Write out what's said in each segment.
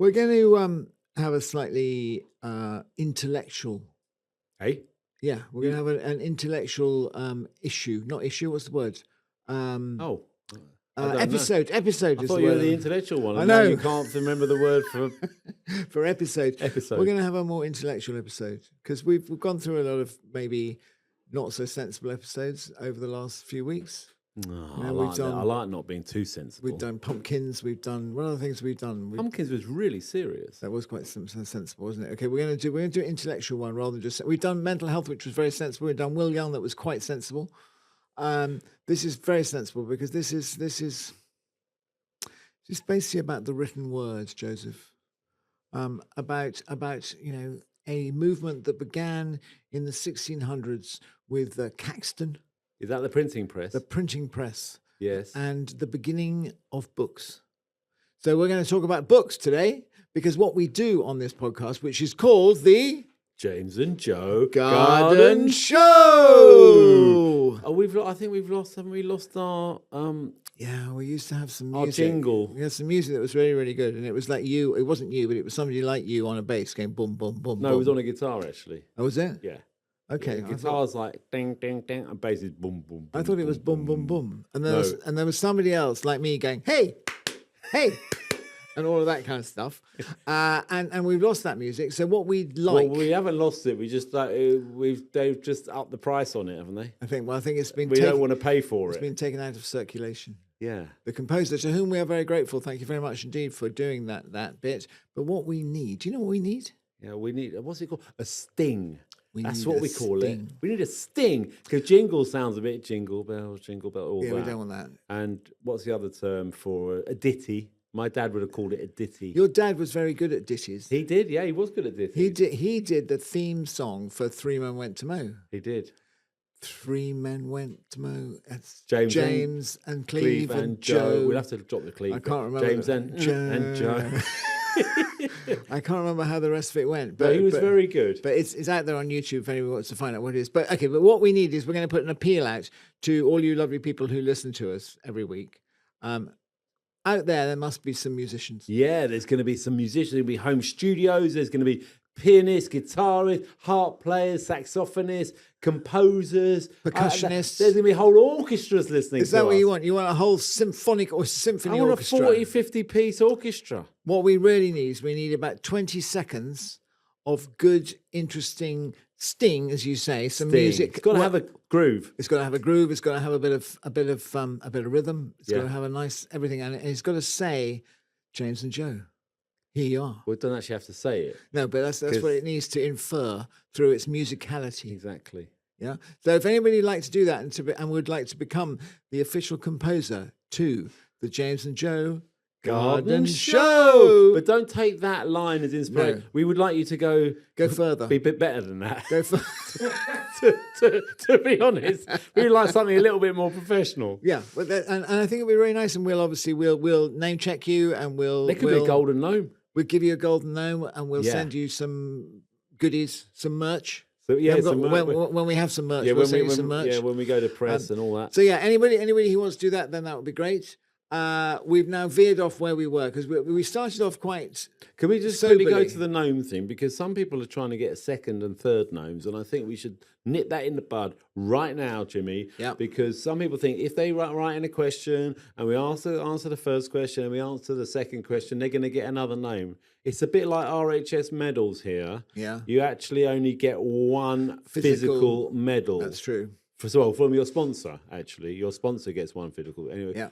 We're going to have a slightly intellectual. Hey? Yeah, we're going to have an intellectual issue. Not issue, what's the word? Episode. Episode I is thought the you word. were the intellectual one. I And know. now you can't remember the word for for episode. episode. We're going to have a more intellectual episode because we've gone through a lot of maybe not so sensible episodes over the last few weeks. No, You know, I we've like that. done- I like not being too sensible. We've done pumpkins. We've done one of the things we've done. Pumpkins was really serious. That was quite sensible, wasn't it? Okay, we're going to do an intellectual one rather than just. We've done mental health, which was very sensible. We've done Will Young, that was quite sensible. This is very sensible because this is basically about the written word, Joseph. About a movement that began in the 1600s with Caxton, Is that the printing press? the printing press, Yes. and the beginning of books. So we're going to talk about books today because what we do on this podcast, which is called the James and Joe Garden Show. Oh, I think we've lost. Haven't we lost our Yeah, we used to have some our music. jingle? We had some music that was really, really good, and it was like you. It wasn't you, but it was somebody like you on a bass going boom, boom, boom. No, boom. it was on a guitar actually. Oh, was it? Yeah. Okay. Yeah, I thought- guitar's like ding, ding, ding, and bass is boom, boom. I boom, thought it was boom, boom, boom, and No. there was somebody else like me going, hey, hey, and all of that kind of stuff. And we've lost that music. So what we'd like, Well, we haven't lost it. We just they've just upped the price on it, haven't they? I think it's been We don't want to pay for it's it. been taken out of circulation. Yeah. The composer, to whom we are very grateful, thank you very much indeed for doing that bit. But what we need, do you know what we need? Yeah, we need, what's it called? A sting. That's need what a we call sting. it. We need a sting because jingle sounds a bit jingle bell, all Yeah, that. we don't want that. And what's the other term for a ditty? My dad would have called it a ditty. Your dad was very good at ditties. He did, yeah, he was good at ditties. He did the theme song for Three Men Went to Mow. He did. Three men went to mow. That's James and Cleve and Joe. We'll have to drop the Cleve. I can't remember. James and Joe. I can't remember how the rest of it went. But he was very good. But it's out there on YouTube if anyone wants to find out what it is. But okay, but what we need is we're going to put an appeal out to all you lovely people who listen to us every week. Out there must be some musicians. Yeah, there's going to be some musicians. There's going to be home studios. There's going to be pianists, guitarists, harp players, saxophonists, composers, Percussionists. There's going to be whole orchestras listening. Is that what you want? You want a whole symphonic or symphony I want orchestra? a 40, 50-piece orchestra. What we really need is we need about 20 seconds of good, interesting sting, as you say, some music. It's got to have a groove. It's got to have a groove. It's got to have a bit of rhythm. It's got Yeah. to have a nice everything, and it's got to say, James and Joe, here you are. We don't actually have to say it. No, but that's what it needs to infer through its musicality. Exactly. Yeah. So if anybody would like to do that and would like to become the official composer to the James and Joe Garden Show, But don't take that line as inspiration. No. We would like you to go further. Be a bit better than that. Go for. to be honest, we would like something a little bit more professional. Yeah, but and I think it'll be really nice, and we'll name check you, and There could be a golden gnome. We'll give you a golden gnome, and we'll Yeah. send you some goodies, some merch. So yeah, When we have some merch, we'll send you some merch. Yeah, when we go to press and all that. So yeah, anybody who wants to do that, then that would be great. We've now veered off where we were because we started off quite. Can we just quickly go soberly. to the gnome thing? Because some people are trying to get a second and third gnomes, and I think we should nip that in the bud right now, Jimmy. Yep. Because some people think if they write in a question and we answer the first question and we answer the second question, they're going to get another gnome. It's a bit like RHS medals here. Yeah. You actually only get one physical medal. That's true. From your sponsor, actually. Your sponsor gets one physical. Anyway, Yeah.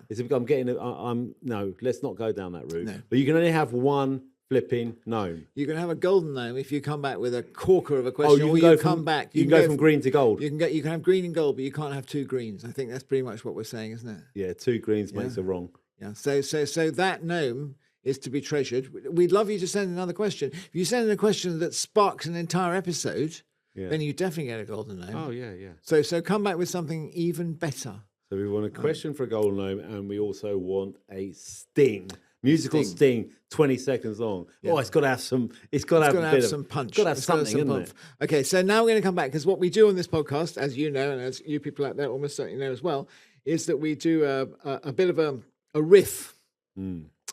no, let's not go down that route. No. But you can only have one flipping gnome. You can have a golden gnome if you come back with a corker of a question. You or can you go come from, back. You can go from green to gold. You can have green and gold, but you can't have two greens. I think that's pretty much what we're saying, isn't it? Yeah, two greens makes a wrong. Yeah. So that gnome is to be treasured. We'd love you to send another question. If you send in a question that sparks an entire episode, then you definitely get a golden gnome. Oh, yeah, yeah. So come back with something even better. So we want a question for a golden gnome, and we also want a sting. Musical sting, 20 seconds long. Yeah. Oh, it's got to have some. It's got to have some punch. It's got to have something, isn't it? Okay, so now we're going to come back because what we do on this podcast, as you know, and as you people out there almost certainly know as well, is that we do a bit of a riff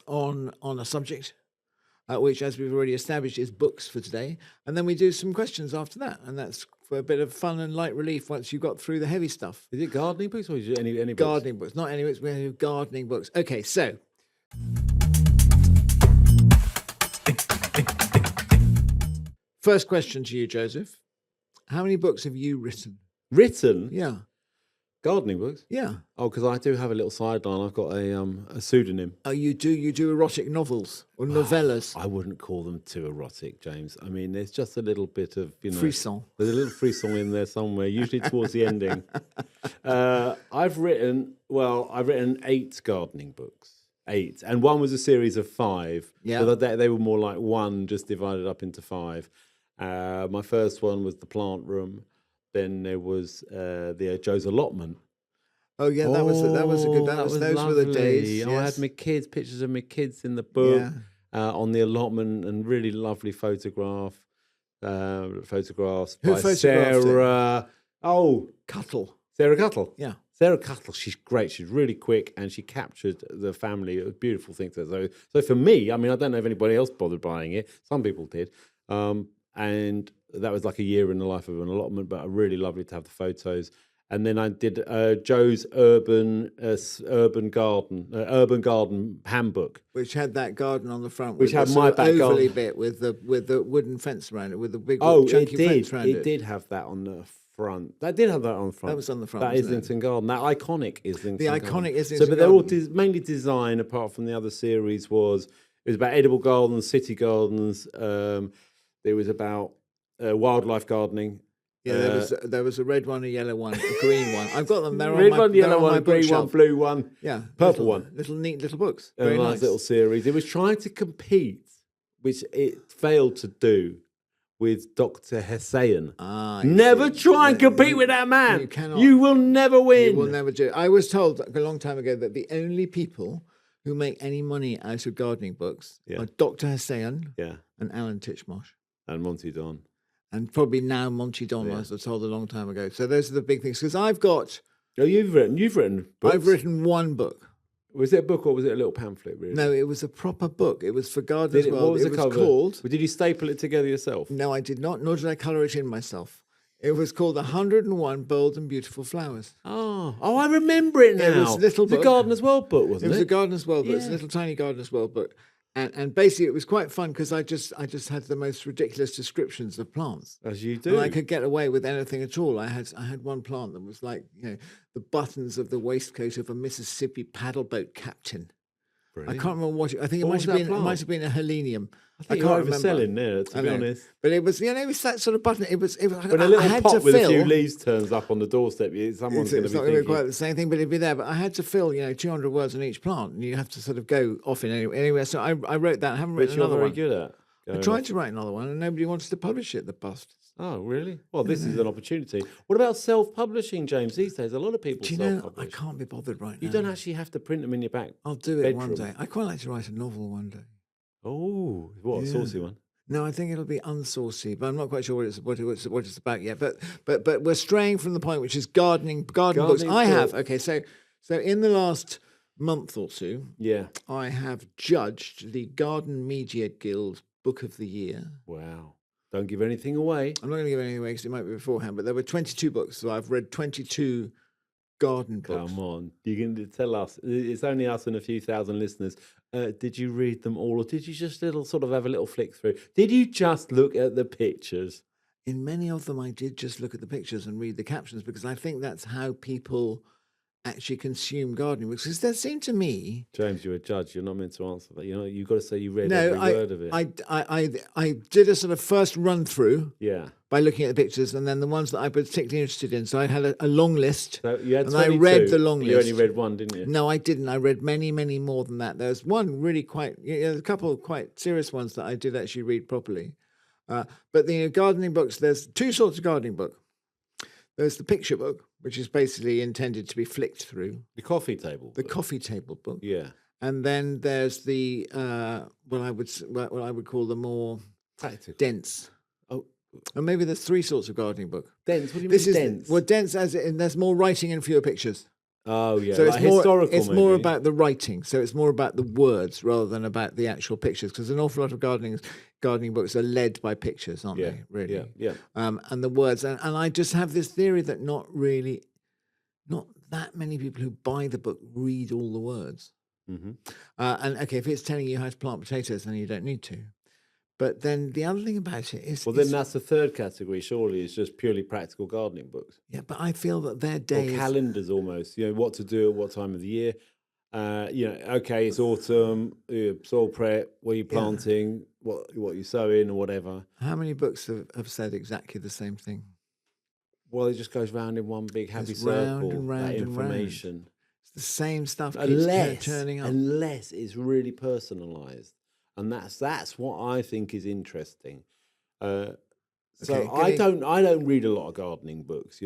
on a subject, which, as we've already established, is books for today. And then we do some questions after that. And that's for a bit of fun and light relief once you've got through the heavy stuff. Is it gardening books or is it any books? Gardening books. Not any books, we do gardening books. Okay, so. First question to you, Joseph. How many books have you written? Written? Yeah. Gardening books? Yeah. Oh, because I do have a little sideline. I've got a pseudonym. Oh, you do erotic novels or novellas? I wouldn't call them too erotic, James. I mean, there's just a little bit of, Frisson. There's a little frisson in there somewhere, usually towards the ending. I've written 8 gardening books. 8. And one was a series of 5. Yeah. So they were more like one just divided up into 5. My first one was the plant room. Then there was the Joe's allotment. Oh yeah, that was a good. Those were the days. Yes. I had my kids, pictures of my kids in the book on the allotment, and really lovely photographs Who by photographed Sarah. Cuttle. Sarah Cuttle. Yeah. Sarah Cuttle, she's great. She's really quick, and she captured the family. It was a beautiful thing. So for me, I mean, I don't know if anybody else bothered buying it. Some people did. And that was like a year in the life of an allotment, but really lovely to have the photos. And then I did Joe's urban garden handbook, which had that garden on the front, which had my back overlay garden bit with the wooden fence around it, with the big chunky fence around it. It did have that on the front. That did have that on the front. That was on the front. That Islington Garden. That iconic Islington. The Garden. iconic Islington. So, but they're all mainly design. Apart from the other series, it was about edible gardens, city gardens. There was about wildlife gardening. Yeah, there was a red one, a yellow one, a green one. I've got them. They're red on my, one, yellow one, green bookshelf. one, blue one, yeah, purple one. Neat little books. And Very a nice little series. It was trying to compete, which it failed to do, with Dr. Hussein. Never try and compete with that man. You cannot. You will never win. You will never do it. I was told a long time ago that the only people who make any money out of gardening books are Dr. Hussein and Alan Titchmarsh. And Monty Don. And probably now Monty Don, as I was told a long time ago. So those are the big things. Because I've got... Oh, you've written books? I've written one book. Was it a book or was it a little pamphlet, really? No, it was a proper book. It was for gardeners. What was the cover? Called... Did you staple it together yourself? No, I did not, nor did I colour it in myself. It was called 101 Bold and Beautiful Flowers. Oh, I remember it now. It was a little book. The Gardener's World book, wasn't it? It was a Gardener's World book. It's a little tiny Gardener's World book. And basically, it was quite fun because I just had the most ridiculous descriptions of plants. As you do. And I could get away with anything at all. I had one plant that was like, the buttons of the waistcoat of a Mississippi paddleboat captain. Brilliant. I can't remember what I think it might have been a helenium. I think you're overselling there, to be honest. But it was, it was that sort of button. It was when a little pot with a few leaves turns up on the doorstep, someone's going to be thinking. It's not going to be quite the same thing, but it'd be there. But I had to fill, 200 words on each plant, and you have to sort of go off in anywhere. So I wrote that. I haven't written another one. Which you're very good at. I tried to write another one, and nobody wanted to publish it. The bastards. Oh, really? Well, this is an opportunity. What about self-publishing, James? These days, a lot of people self-publish. I can't be bothered right now. You don't actually have to print them in your back. I'll do it one day. I quite like to write a novel one day. Oh, what a saucy one! No, I think it'll be unsaucy, but I'm not quite sure what it's about yet. But we're straying from the point, which is gardening books. I have so in the last month or two, I have judged the Garden Media Guild Book of the Year. Wow. Don't give anything away. I'm not going to give anything away because it might be beforehand, but there were 22 books, so I've read 22 garden books. Come on. You can tell us. It's only us and a few thousand listeners. Did you read them all, or did you just have a little flick through? Did you just look at the pictures? In many of them, I did just look at the pictures and read the captions because I think that's how people actually consume gardening books. Because there seemed to me, James, you're a judge. You're not meant to answer that. You've got to say you read every word of it. I did a sort of first run through. Yeah. By looking at the pictures, and then the ones that I was particularly interested in. So I had a long list. So you had 22. I read the long list. You only read one, didn't you? No, I didn't. I read many, many more than that. There's one really a couple of quite serious ones that I did actually read properly. But the gardening books, there's two sorts of gardening book. There's the picture book, which is basically intended to be flicked through. The coffee table. The coffee table book. Yeah. And then there's the what I would call the more practical, dense. And maybe there's three sorts of gardening book. Dense? What do you mean dense? Dense as in there's more writing and fewer pictures. Oh yeah, So like historical. It's more about the writing. So it's more about the words rather than about the actual pictures. Because an awful lot of gardening books are led by pictures, aren't they? Really. Yeah. And the words. And I just have this theory that not that many people who buy the book read all the words. Mm-hmm. And okay, if it's telling you how to plant potatoes, then you don't need to. But then the other thing about it is... Well, then that's the third category, surely, it's just purely practical gardening books. Yeah, but I feel that their day or calendars almost, what to do at what time of the year. Okay, it's autumn, soil prep, what are you planting, what you're sowing or whatever. How many books have said exactly the same thing? Well, it just goes round in one big happy circle, round that information. Round. It's the same stuff Unless, turning up. Unless it's really personalised. And that's what I think is interesting. I don't read a lot of gardening books,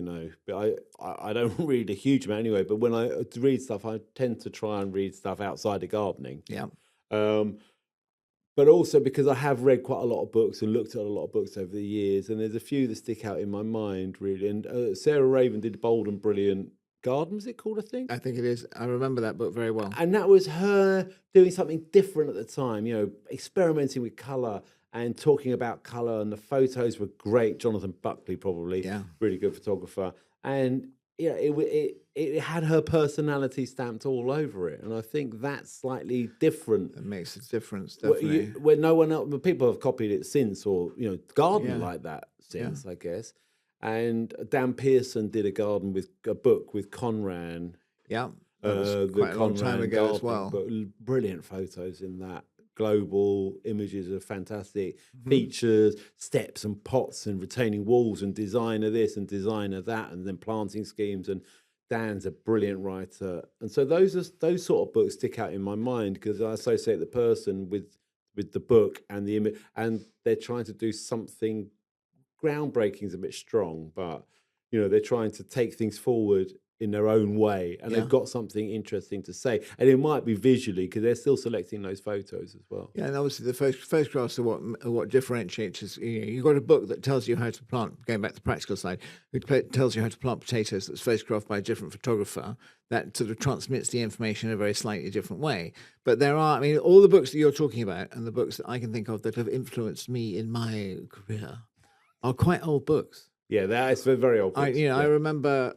but I don't read a huge amount anyway. But when I read stuff, I tend to try and read stuff outside of gardening. Yeah. But also because I have read quite a lot of books and looked at a lot of books over the years, and there's a few that stick out in my mind really. And Sarah Raven did Bold and Brilliant Garden, was it called, I think? I think it is. I remember that book very well. And that was her doing something different at the time, experimenting with colour and talking about colour, and the photos were great. Jonathan Buckley, probably, really good photographer. And it had her personality stamped all over it. And I think that's slightly different. It makes a difference, definitely. Where no one else, people have copied it since, or, garden like that since, I guess. And Dan Pearson did a book with Conran. Yeah, that was quite a long time ago as well. Brilliant photos in that. Global images are fantastic. Features, steps and pots and retaining walls and design of this and design of that, and then planting schemes. And Dan's a brilliant writer. And so those sort of books stick out in my mind because I associate the person with the book and the image, and they're trying to do something. Groundbreaking is a bit strong, but they're trying to take things forward in their own way, and they've got something interesting to say, and it might be visually because they're still selecting those photos as well. Yeah, and obviously the photographs are what differentiates us. You've got a book that tells you how to plant. Going back to the practical side, it tells you how to plant potatoes. That's photographed by a different photographer. That sort of transmits the information in a very slightly different way. But there are, all the books that you're talking about, and the books that I can think of that have influenced me in my career, are quite old books. Yeah, that is very old books. I remember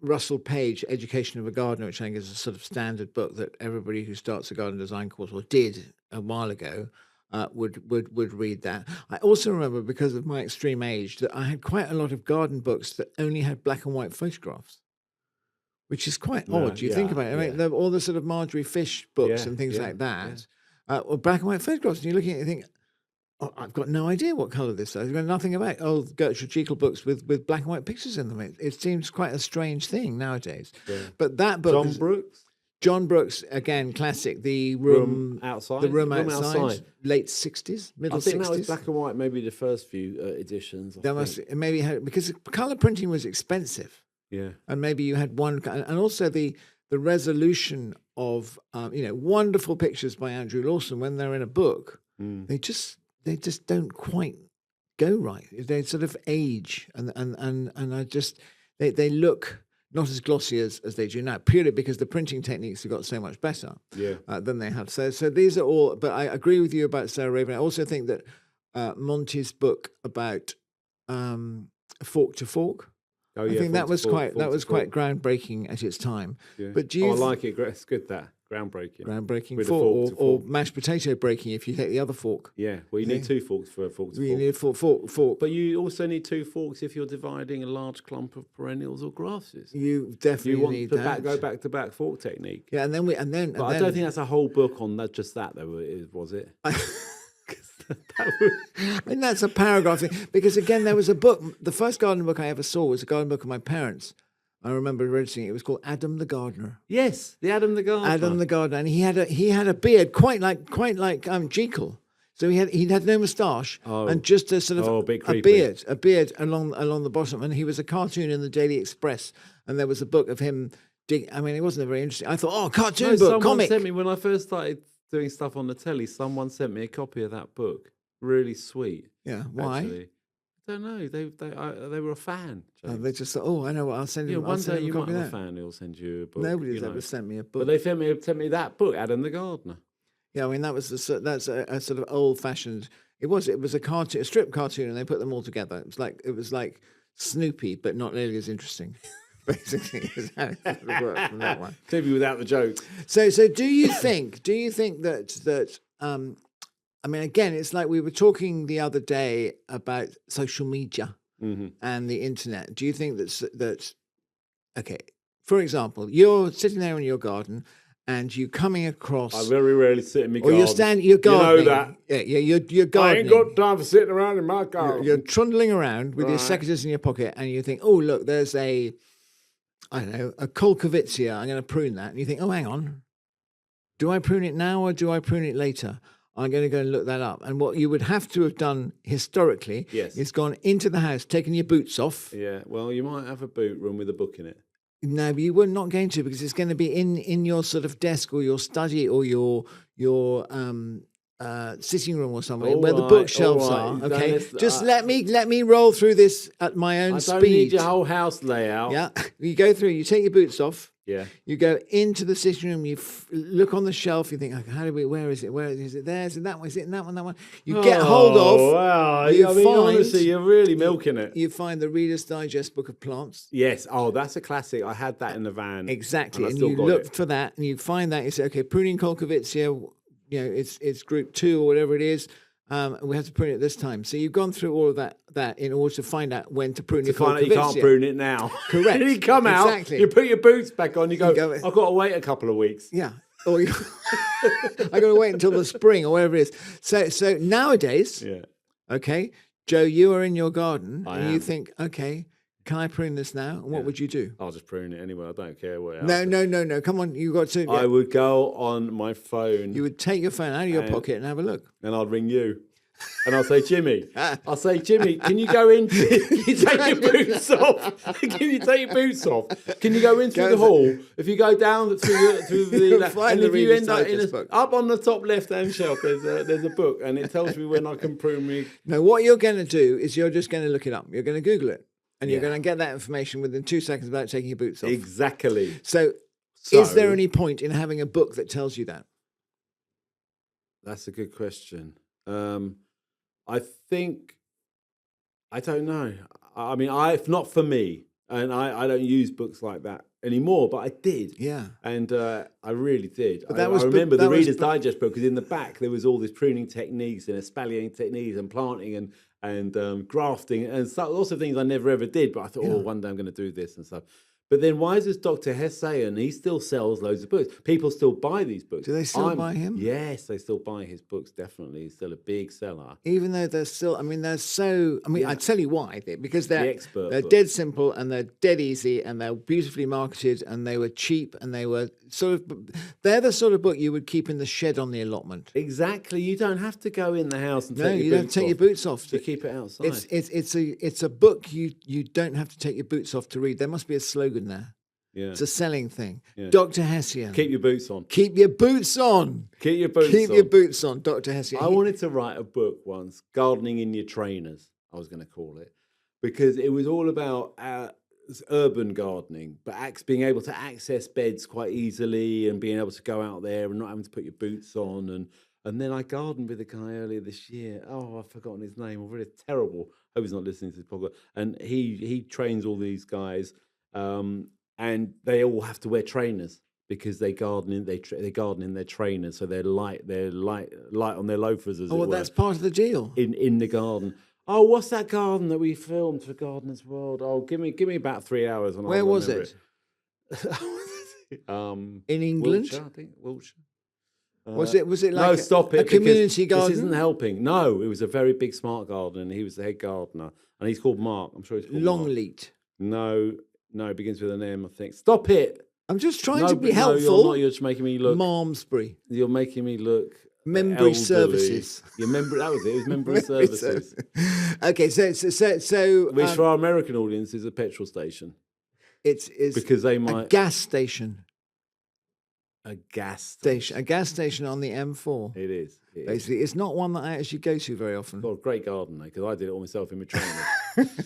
Russell Page, Education of a Gardener, which I think is a sort of standard book that everybody who starts a garden design course, or did a while ago, would read that. I also remember, because of my extreme age, that I had quite a lot of garden books that only had black and white photographs, which is quite odd. You think about it. All the sort of Marjorie Fish books and things like that, or black and white photographs, and you're looking at it and you think, oh, I've got no idea what colour this is. I've got nothing about Gertrude Jekyll books with black and white pictures in them. It seems quite a strange thing nowadays. Yeah. But that book, John Brooks, again, classic. The room outside, late 60s, middle 60s. I think that was black and white. Maybe the first few editions. Because colour printing was expensive. Yeah, and maybe you had one, and also the resolution of wonderful pictures by Andrew Lawson when they're in a book. They just don't quite go right. They sort of age, and they look not as glossy as they do now, purely because the printing techniques have got so much better than they have. So these are all. But I agree with you about Sarah Raven. I also think that Monty's book about fork to fork. Oh, yeah, I think that was quite groundbreaking at its time. Yeah. But do you? I like it. It's good that. Groundbreaking fork, or mashed potato breaking if you take the other fork. Yeah, well, you need two forks for a fork to fork. You need a fork. But you also need two forks if you're dividing a large clump of perennials or grasses. You definitely need that. Go back to back fork technique. Yeah, and then I don't think that's a whole book on that. Just that though, was it? That's a paragraph because again, there was a book. The first garden book I ever saw was a garden book of my parents. I remember reading it. It was called Adam the Gardener. Yes, the Adam the Gardener. Adam the Gardener, and he had a beard quite like Jekyll. So he had no moustache and just a sort of a beard along the bottom. And he was a cartoon in the Daily Express. And there was a book of him. It wasn't very interesting. I thought, cartoon book, comic. Someone sent me when I first started doing stuff on the telly. Someone sent me a copy of that book. Really sweet. Yeah. Why? Actually. don't know. They were a fan. They just thought, oh, I know what, I'll send you. One day you might have a fan who'll send you a book. Nobody's ever sent me a book. But they sent me that book, Adam the Gardener. Yeah, I mean that's a sort of old-fashioned. It was a cartoon, a strip cartoon, and they put them all together. It was like Snoopy, but not nearly as interesting. Basically, is how it worked from that one. Maybe without the joke. So do you think that I mean, again, it's like we were talking the other day about social media and the internet. Do you think that okay, for example, you're sitting there in your garden and you're coming across. I very rarely sit in my garden. Or you're gardening. You know that. Yeah, you're gardening. I ain't got time for sitting around in my garden. You're trundling around with your secateurs in your pocket, and you think, oh, look, there's a Kolkovitsia. I'm going to prune that. And you think, oh, hang on. Do I prune it now or do I prune it later? I'm going to go and look that up. And what you would have to have done historically is gone into the house, taken your boots off. Yeah, well, you might have a boot room with a book in it. No, but you were not going to, because it's going to be in your sort of desk or your study or your sitting room or somewhere where the bookshelves are. Okay, just let me roll through this at my own speed. I don't need your whole house layout. Yeah, you go through. You take your boots off. Yeah. You go into the sitting room. You look on the shelf. You think, okay, where is it? Where is it? There? Is it that one? Is it in that one? That one? You get hold of. Oh wow! Honestly, you're really milking it. You find the Reader's Digest Book of Plants. Yes. Oh, that's a classic. I had that in the van. Exactly. And you look for that, and you find that. You say, okay, pruning Kolkovitsia. You know, it's group 2 or whatever it is. We have to prune it this time. So you've gone through all of that in order to find out when to prune your Kolkovitsia. You can't prune it now. Correct. You come out, exactly. You put your boots back on, you go, I've got to wait a couple of weeks. Yeah. Or I've got to wait until the spring or whatever it is. So nowadays, okay, Joe, you are in your garden and you think, okay, can I prune this now? And what would you do? I'll just prune it anyway. I don't care where. No. Come on, you got to. I would go on my phone. You would take your phone out of your pocket and have a look. And I'd ring you. And I'll say, Jimmy, can you go in? Can you take your boots off? Can you take your boots off? Can you go in through the hall? If you go down through the and if you end up on the top left-hand shelf, there's a book, and it tells me when I can prune me. No, what you're going to do is you're just going to look it up. You're going to Google it. And you're going to get that information within 2 seconds without taking your boots off. Exactly. So is there any point in having a book that tells you that? That's a good question. I don't know. I mean, if not for me, and I don't use books like that anymore, but I did. Yeah. And I really did. I remember the Reader's Digest book, because in the back there was all these pruning techniques and espaliering techniques and planting and grafting and lots of things I never ever did, but I thought, one day I'm going to do this and stuff. But then why is this Dr. Hesse, and he still sells loads of books? People still buy these books. Do they still buy him? Yes, they still buy his books, definitely. He's still a big seller. Even though they're still, I tell you why. Because they're dead simple and they're dead easy and they're beautifully marketed and they were cheap and they were they're the sort of book you would keep in the shed on the allotment. Exactly. You don't have to go in the house and take your boots off. No, you don't take your boots off. You keep it outside. It's a book you don't have to take your boots off to read. There must be a slogan there. Yeah. It's a selling thing. Yeah. Dr. Hessian. Keep your boots on. Keep your boots on. Keep your boots on. Keep your boots on, Dr. Hessian. I wanted to write a book once, Gardening in Your Trainers, I was going to call it, because it was all about urban gardening, but being able to access beds quite easily and being able to go out there and not having to put your boots on. And then I gardened with a guy earlier this year. Oh, I've forgotten his name. I'm really terrible. I hope he's not listening to this podcast. And he trains all these guys. And they all have to wear trainers because they garden in their trainers, so they're light on their loafers. As that's part of the deal in the garden. Oh, what's that garden that we filmed for Gardener's World? Oh, give me about 3 hours. And where was it? In England, Wiltshire, I think Wiltshire. Was it like no? Stop it! A community garden. This isn't helping. No, it was a very big smart garden, and he was the head gardener, and he's called Mark. I'm sure he's called Longleat. Mark. No, it begins with an M, I think. Stop it! I'm just trying to be helpful. You're not. You're just making me look. Malmesbury. You're making me look. Membry Services. That was it. It was Membry Services. Okay, so which for our American audience is a petrol station. It's because they might a gas station. A gas station. A gas station on the M4. It is. Basically, it's not one that I actually go to very often. Got a great garden, though, because I did it all myself in my trainers.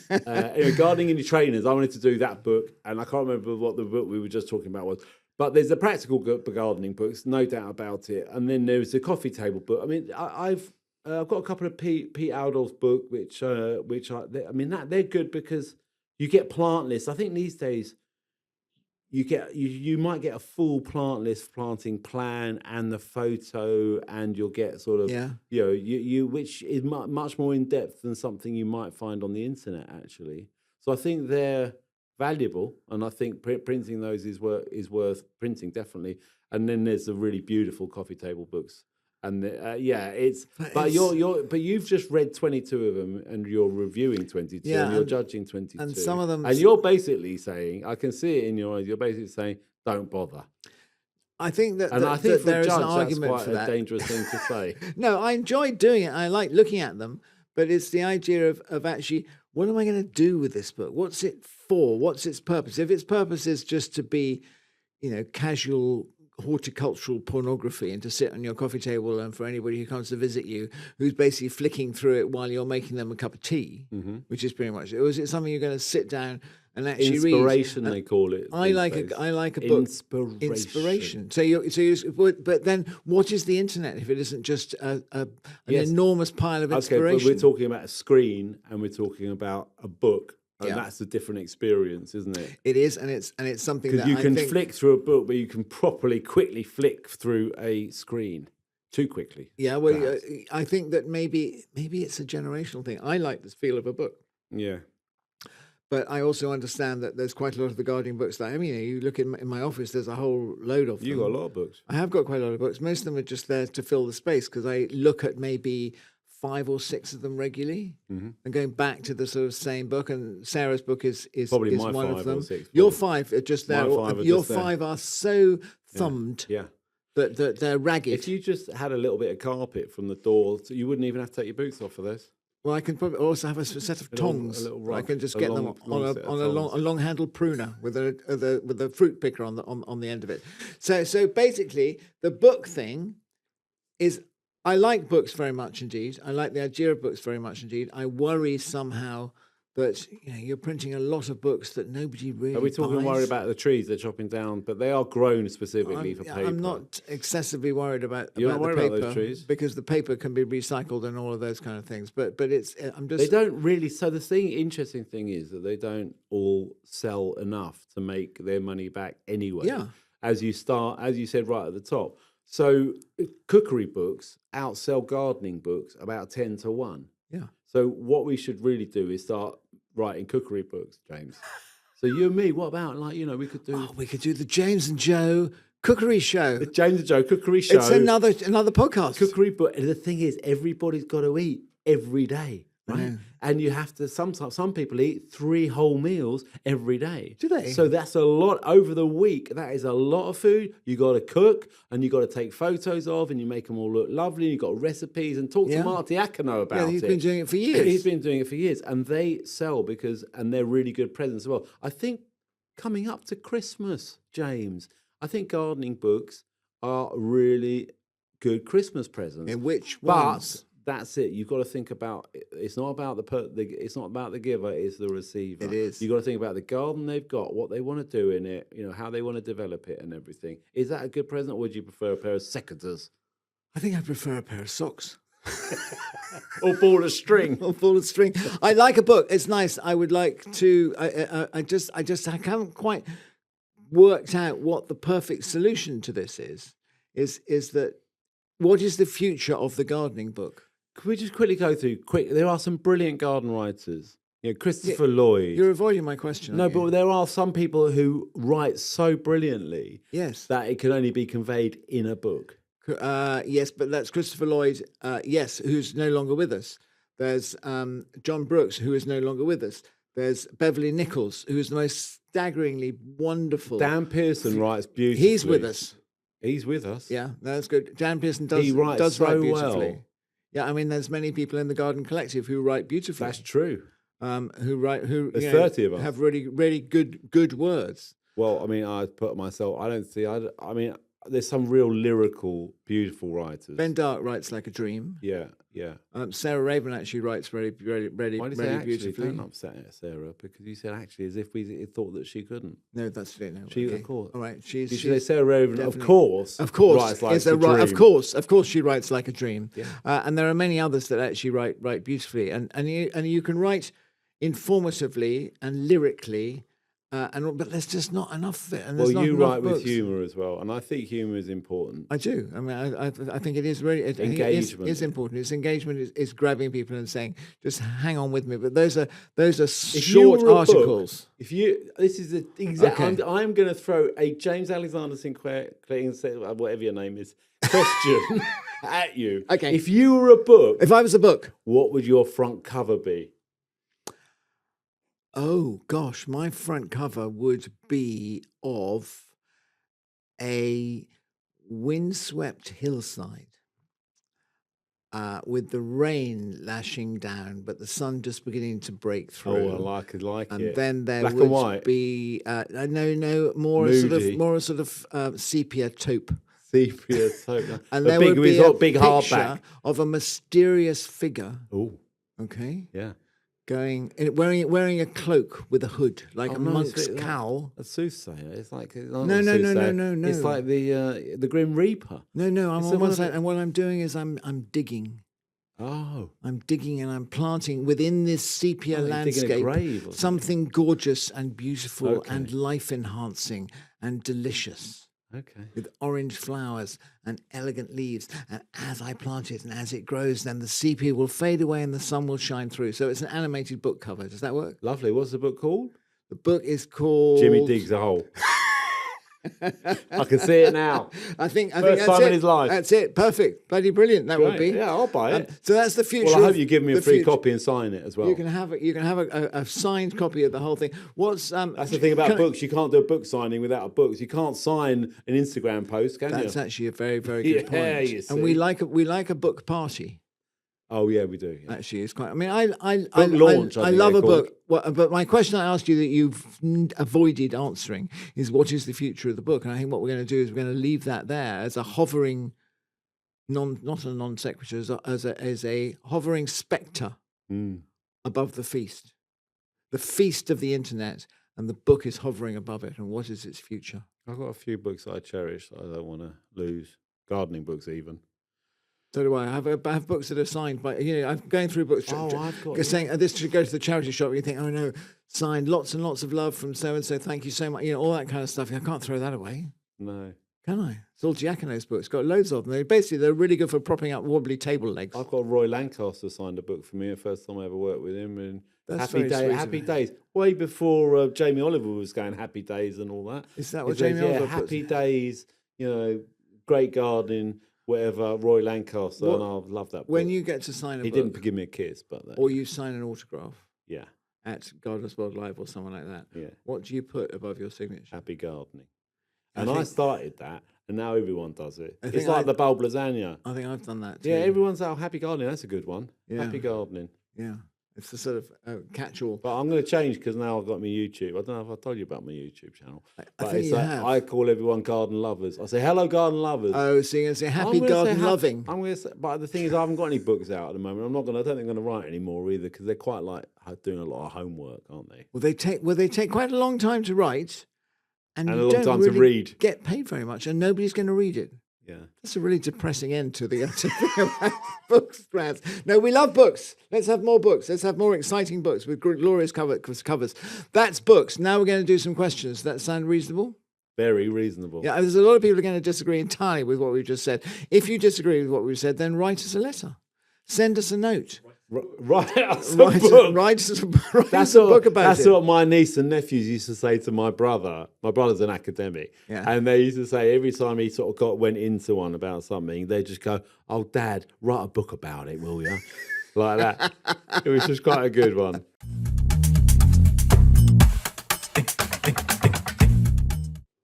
Anyway, gardening in your trainers, I wanted to do that book, and I can't remember what the book we were just talking about was. But there's the practical gardening books, no doubt about it. And then there's the coffee table book. I mean, I've got a couple of Pete Aldol's book, which they're good because you get plant lists. I think these days you might get a full plant list planting plan and the photo, and you'll get sort of which is much more in depth than something you might find on the internet actually. So I think they're valuable, and I think printing those is worth printing definitely. And then there's the really beautiful coffee table books, and but you've just read 22 of them, and you're reviewing 22, and you're judging 22, and some of them, and you're basically saying, I can see it in your eyes, you're basically saying, don't bother. I think that, and I think there is an judge, argument that's for quite that. a dangerous thing to say. No, I enjoy doing it. I like looking at them, but it's the idea of actually, what am I going to do with this book? What's it for? What's its purpose? If its purpose is just to be, casual horticultural pornography and to sit on your coffee table, and for anybody who comes to visit you, who's basically flicking through it while you're making them a cup of tea, which is pretty much it. Or is it something you're going to sit down and actually read? Inspiration, they call it. I like a book. Inspiration. But then, what is the internet if it isn't just an enormous pile of inspiration? Okay, but we're talking about a screen, and we're talking about a book. And that's a different experience, isn't it? It is, and it's something that you can flick through a book, but you can quickly flick through a screen too quickly. Yeah, well, I think that maybe it's a generational thing. I like the feel of a book. Yeah. But I also understand that there's quite a lot of the gardening books that, you look in my office, there's a whole load of them. You got a lot of books. I have got quite a lot of books. Most of them are just there to fill the space, because I look at maybe 5 or 6 of them regularly, and going back to the sort of same book. And Sarah's book is probably my one 5 of them. or 6. Your 5 are just there. Your 5 are so thumbed. Yeah. That they're ragged. If you just had a little bit of carpet from the door, so you wouldn't even have to take your boots off for this. Well, I can probably also have a set of tongs. I can just get them on a long-handled pruner with a fruit picker on the end of it. So basically, the book thing is, I like books very much indeed. I like the idea of books very much indeed. I worry somehow that you're printing a lot of books that nobody really buys. Are we worried about the trees they're chopping down? But they are grown specifically for paper. I'm not excessively worried about You're about not worried the paper, about those trees? because the paper can be recycled and all of those kind of things. But it's They don't really. So the interesting thing is that they don't all sell enough to make their money back anyway. Yeah. As you said right at the top. So cookery books outsell gardening books about 10 to 1. Yeah. So what we should really do is start writing cookery books, James. So you and me, what about we could do? We could do the James and Joe cookery show. The James and Joe cookery show. It's another podcast. Cookery book. And the thing is, everybody's got to eat every day, right? Yeah. And you have to. Some people eat 3 whole meals every day. Do they? So that's a lot over the week. That is a lot of food. You got to cook, and you got to take photos of, and you make them all look lovely. You got recipes, and talk to Marty Akano about it. Yeah, he's been doing it for years. He's been doing it for years, and they sell and they're really good presents as well. I think coming up to Christmas, James, I think gardening books are really good Christmas presents. In which ones? That's it. You've got to think about. It's not about it's not about the giver. It's the receiver. It is. You've got to think about the garden they've got, what they want to do in it. How they want to develop it and everything. Is that a good present, or would you prefer a pair of secateurs? I think I prefer a pair of socks. Or ball of string. Or ball of string. I like a book. It's nice. I would like to. I haven't quite worked out what the perfect solution to this is. Is that what is the future of the gardening book? Could we just quickly go through? There are some brilliant garden writers. Christopher Lloyd. You're avoiding my question. No, but there are some people who write so brilliantly. Yes. That it can only be conveyed in a book. Yes, but that's Christopher Lloyd. Yes, who's no longer with us. There's John Brooks, who is no longer with us. There's Beverly Nichols, who is the most staggeringly wonderful. Dan Pearson writes beautifully. He's with us. He's with us. Yeah, that's good. Dan Pearson does so write beautifully. Well. Yeah, I mean, there's many people in the Garden Collective who write beautifully. That's true. There's 30 of us have really good words. Well, I mean, I put myself. I don't see. I mean, there's some real lyrical, beautiful writers. Ben Dark writes like a dream. Yeah, yeah. Sarah Raven actually writes very beautifully. Don't upset Sarah, because you said actually as if we thought that she couldn't. No, that's it. No, she, okay. of course. All right, she's say Sarah Raven, of course, writes like a dream. Of course, she writes like a dream. Yeah. And there are many others that actually write beautifully, and you can write informatively and lyrically. But there's just not enough of it. And you write with humour as well, and I think humour is important. I do. I mean, I think it is really engagement is important. It's engagement is grabbing people and saying, "Just hang on with me." But those are short articles. This is the exact. Okay. I'm going to throw a James Alexander-Sinclair, whatever your name is, question at you. Okay. If you were a book, if I was a book, what would your front cover be? Oh, gosh, my front cover would be of a windswept hillside with the rain lashing down, but the sun just beginning to break through. Oh, I like and it. Then there Black would and white. Be more a sort of sepia taupe. Sepia taupe. And there would be a big picture hardback of a mysterious figure. Oh, okay. Yeah. Wearing a cloak with a hood, like a monk's cowl. A soothsayer. It's like no. It's like the Grim Reaper. No. I'm on one side, and what I'm doing is I'm digging. Oh. I'm digging and I'm planting within this sepia landscape something gorgeous and beautiful and life enhancing and delicious. Okay. With orange flowers and elegant leaves. And as I plant it and as it grows, then the sepia will fade away and the sun will shine through. So it's an animated book cover. Does that work? Lovely. What's the book called? The book is called... Jimmy Digs a Hole. I can see it now. I think First that's time it. in his life. That's it. Perfect. Bloody brilliant. That would be. Yeah, I'll buy it. So that's the future. Well, I hope you give me a free copy and sign it as well. You can have a signed copy of the whole thing. That's the thing about books. You can't do a book signing without a book. You can't sign an Instagram post, can you? That's actually a very, very good point. Yeah, you see. And we like a book party. Oh yeah, we do. Yeah. Actually, it's quite. I mean, I launch, love a book. Well, but my question I asked you that you've avoided answering is, what is the future of the book? And I think what we're going to do is we're going to leave that there as a hovering, not a non sequitur, as a hovering spectre above the feast of the internet, and the book is hovering above it. And what is its future? I've got a few books that I cherish that I don't want to lose. Gardening books, even. So do I. I have books that are signed by, I'm going through books saying, this should go to the charity shop. You think, oh no, signed, lots and lots of love from so-and-so, thank you so much. All that kind of stuff. I can't throw that away. No. Can I? It's all Giacono's books. Got loads of them. They're really good for propping up wobbly table legs. I've got Roy Lancaster signed a book for me, the first time I ever worked with him. And that's Happy Days. Way before Jamie Oliver was going Happy Days and all that. Is that what Jamie Oliver puts? Happy Days, great gardening. Whatever, Roy Lancaster, and I love that book. When you get to sign a book... He didn't give me a kiss, but... Or you sign an autograph. Yeah. At Gardeners World Live or someone like that. Yeah. What do you put above your signature? Happy gardening. And I started that, and now everyone does it. It's like the bulb lasagna. I think I've done that too. Yeah, everyone's out, happy gardening, that's a good one. Yeah. Happy gardening. Yeah. It's a sort of catch-all. But I'm going to change because now I've got my YouTube. I don't know if I told you about my YouTube channel. I think you have. I call everyone garden lovers. I say, hello, garden lovers. Oh, so you're going to say happy garden loving. I'm going to say, but the thing is, I haven't got any books out at the moment. I don't think I'm going to write anymore either, because they're quite like doing a lot of homework, aren't they? Well, they take quite a long time to write, and a you long don't time really to read. Get paid very much, and nobody's going to read it. Yeah. That's a really depressing end to the books, Brad. No, we love books. Let's have more books. Let's have more exciting books with glorious covers. That's books. Now we're going to do some questions. Does that sound reasonable? Very reasonable. Yeah, there's a lot of people who are going to disagree entirely with what we've just said. If you disagree with what we've said, then write us a letter. Send us a note. Write us a book. Write us a book about it. That's what my niece and nephews used to say to my brother. My brother's an academic. Yeah. And they used to say every time he sort of went into one about something, they'd just go, oh, Dad, write a book about it, will you? Like that. It was just quite a good one.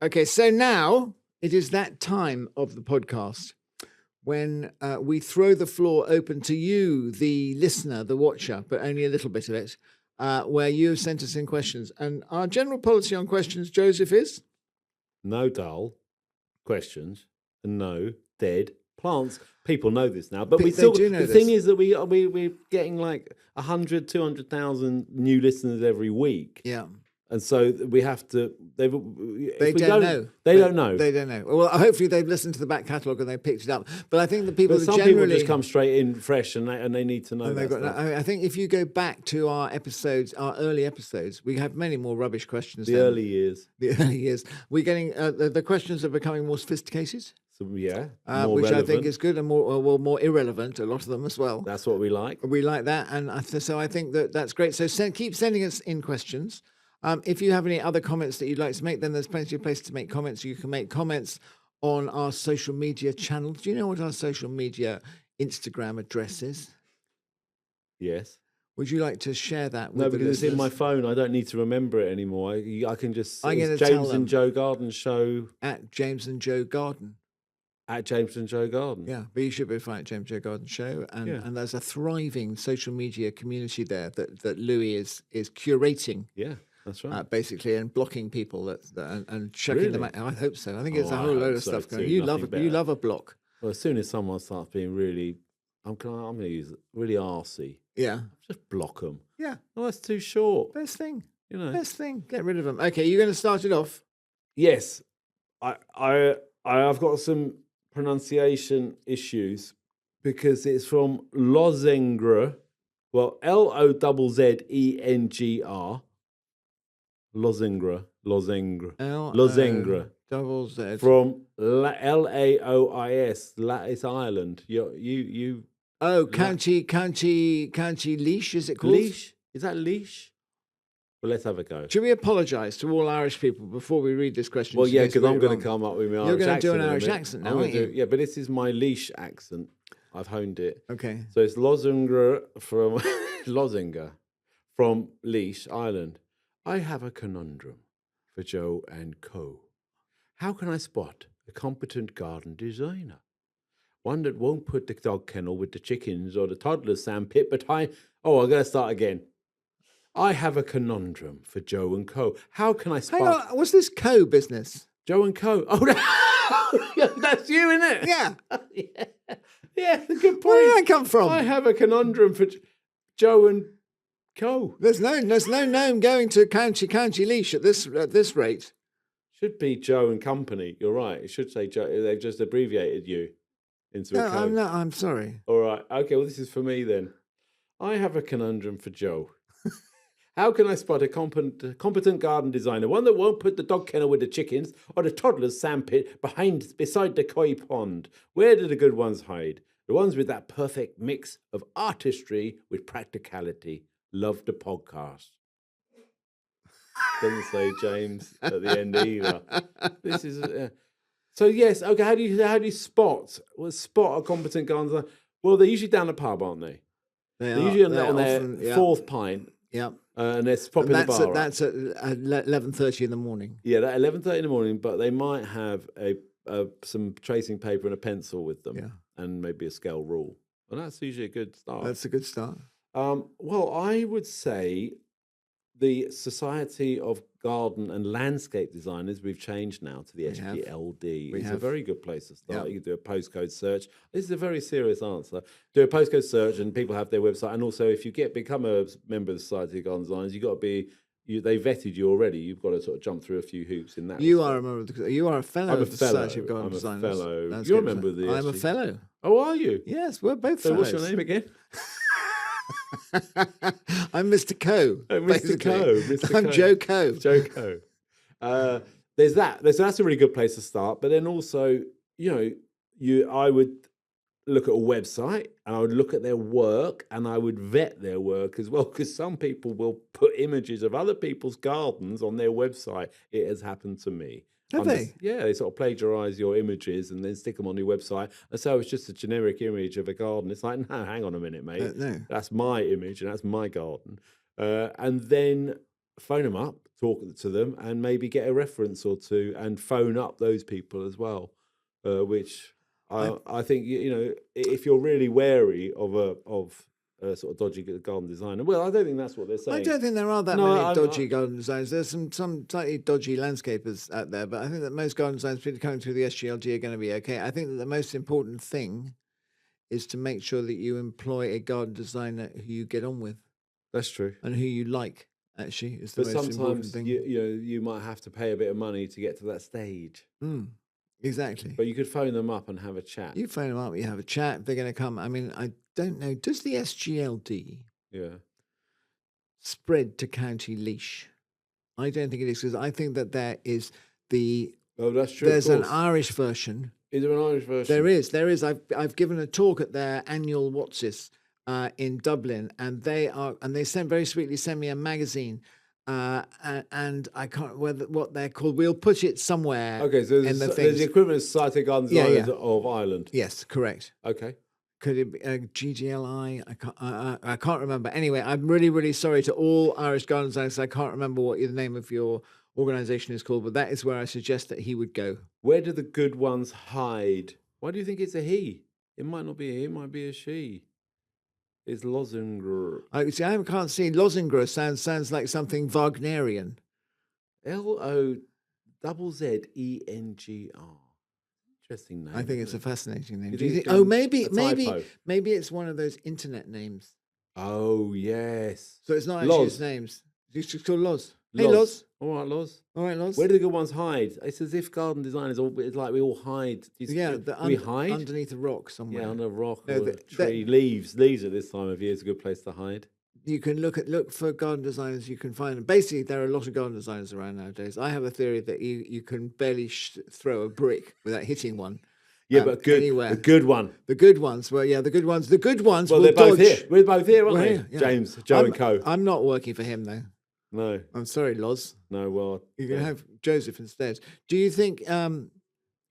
Okay, so now it is that time of the podcast when we throw the floor open to you, the listener, the watcher, but only a little bit of it, where you have sent us in questions. And our general policy on questions, Joseph, is? No dull, questions and no dead plants. People know this now, but we They still. do know The thing is that we're getting like 100, 200,000 new listeners every week. Yeah. And so we have to. They don't know. They don't know. They don't know. Well, hopefully they've listened to the back catalogue and they picked it up. But I think the people But some generally people just come straight in fresh and they need to know. That stuff. I think if you go back to our episodes, our early episodes, we have many more rubbish questions. The early years. We're getting the questions are becoming more sophisticated. So, yeah, which relevant. I think is good and more irrelevant. A lot of them as well. That's what we like. We like that, and so I think that's great. So keep sending us in questions. If you have any other comments that you'd like to make, then there's plenty of places to make comments. You can make comments on our social media channels. Do you know what our social media Instagram address is? Yes. Would you like to share that with No, the because listeners? it's in my phone. I don't need to remember it anymore. I can just... I'm going to James and Joe Garden Show. At James and Joe Garden. At James and Joe Garden. Yeah, but you should be able to find James and Joe Garden Show. And there's a thriving social media community there that Louis is curating. Yeah. That's right. Basically, and blocking people and checking them out. I hope so. I think it's a whole load of stuff going. You love a block. Well, as soon as someone starts being really, I'm going to use it, really arsey. Yeah. Just block them. Yeah. Well, that's too short. Best thing. You know. Best thing. Get rid of them. Okay, you're going to start it off. Yes. I've got some pronunciation issues because it's from Lozengre. Well, Lozzengr. Lozengre. Double Z. From Laois, Lattice Island. You. Oh, County Leash, is it called? Leash? Is that Leash? Well, let's have a go. Should we apologise to all Irish people before we read this question? Well, yeah, because I'm going to come up with my Irish accent. You're going to do an Irish accent now, aren't you? Yeah, but this is my Leash accent. I've honed it. Okay. So it's Lozinger from Lozinger from Leash Island. I have a conundrum for Joe and Co. How can I spot a competent garden designer? One that won't put the dog kennel with the chickens or the toddler's sandpit behind... Oh, I'm going to start again. I have a conundrum for Joe and Co. How can I spot... Hang on, what's this Co business? Joe and Co. Oh, that's you, isn't it? Yeah. Yeah, good point. Where did that come from? I have a conundrum for Joe and Co. There's no gnome going to County Leash at this rate. Should be Joe and Company. You're right. It should say Joe. They've just abbreviated you into a Co. I'm sorry. All right. Okay. Well, this is for me then. I have a conundrum for Joe. How can I spot a competent garden designer, one that won't put the dog kennel with the chickens or the toddler's sandpit beside the koi pond? Where do the good ones hide? The ones with that perfect mix of artistry with practicality. Love the podcast. Doesn't say James at the end either. This is so yes. Okay, how do you spot a competent garden designer? Well, they're usually down the pub, aren't they? They're usually on their fourth pint. Yeah. And it's popping the bar. That's at 11:30 in the morning. Yeah, at 11:30 in the morning, but they might have some tracing paper and a pencil with them, and maybe a scale rule. And that's usually a good start. That's a good start. Well, I would say the Society of Garden and Landscape Designers, we've changed now to the SGLD. It's a very good place to start. Yep. You can do a postcode search. This is a very serious answer. Do a postcode search and people have their website. And also, if you become a member of the Society of Garden Designers, you've got to be... they vetted you already. You've got to sort of jump through a few hoops in that. You are a member. You are a fellow of the Society of Garden Designers. I'm a fellow. You're a member of the... I'm a fellow. Oh, are you? Yes, we're both fellows. So what's your name again? I'm Mr. Co. Oh, Mr. Co. I'm Joe Co. Joe Co. There's that. So that's a really good place to start. But then also, I would look at a website and I would look at their work and I would vet their work as well, because some people will put images of other people's gardens on their website. It has happened to me. Have they? Yeah, they sort of plagiarize your images and then stick them on your website. And so it's just a generic image of a garden. It's like, no, hang on a minute, mate. No. That's my image and that's my garden. And then phone them up, talk to them, and maybe get a reference or two and phone up those people as well, which I think, if you're really wary of sort of dodgy garden designer. Well, I don't think that's what they're saying. I don't think there are that many dodgy garden designers. There's some slightly dodgy landscapers out there, but I think that most garden designers, particularly coming through the SGLG, are going to be okay. I think that the most important thing is to make sure that you employ a garden designer who you get on with. That's true. And who you like, actually, is the most important thing. But sometimes you might have to pay a bit of money to get to that stage. Exactly. But you could phone them up and have a chat. You phone them up, you have a chat. They're going to come. I mean, I don't know. Does the SGLD spread to County Leash? I don't think it is, because I think that there is the... Oh, that's true. There's an Irish version. Is there an Irish version? There is. I've given a talk at their annual What's in Dublin, and they very sweetly send me a magazine, and I can't remember what they're called. We'll put it somewhere. Okay, so there's the equivalent of Society of Garden Designers of Ireland. Yes, correct. Okay. Could it be GGLI? I can't remember. Anyway, I'm really, really sorry to all Irish garden designers. I can't remember what the name of your organisation is called, but that is where I suggest that he would go. Where do the good ones hide? Why do you think it's a he? It might not be a he, it might be a she. It's Lozenger. I can't see. Lozenger sounds like something Wagnerian. LOZZENGR. Interesting name. I think it's a fascinating name. Do you you think? think Oh, typo? maybe it's one of those internet names. Oh yes. So it's not actually Loz. his names. It's just called Loz. Loz. Hey, Loz. All right, Loz. All right, Loz. Where do the good ones hide? It's as if garden designers it's like we all hide. We hide underneath a rock somewhere. Yeah, on a rock or a tree. Leaves at this time of year is a good place to hide. You can look for garden designers. You can find them. Basically, there are a lot of garden designers around nowadays. I have a theory that you can barely throw a brick without hitting one. Yeah, but good. Anywhere. The good one. The good ones. Well, yeah, the good ones. The good ones. Well, they're both dodge. here. We're both here, aren't we? Yeah. James, Joe, and Co. I'm not working for him though. No. I'm sorry, Loz. No, well, you can have Joseph instead. Do you think you're going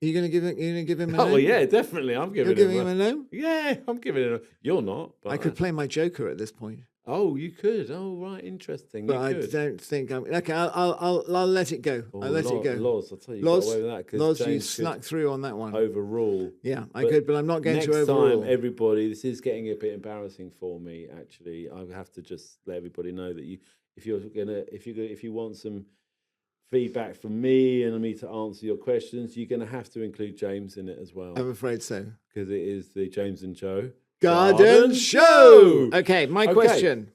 to give him a name? Oh, well, yeah, definitely. I'm giving him a name. Yeah, I'm giving him. You're not. But I could play my Joker at this point. Oh, you could. Oh, right, interesting. But I don't think I'm. Okay, I'll let it go. Oh, I'll let it go. Loz, I'll tell you, Loz, got away with that, Loz, you snuck through on that one. Overrule. Yeah, I could, but I'm not going to overrule. Next time, everybody, this is getting a bit embarrassing for me. Actually, I have to just let everybody know that if you want some feedback from me and me to answer your questions, you're going to have to include James in it as well. I'm afraid so, because it is the James and Joe Garden Show. Okay, my question.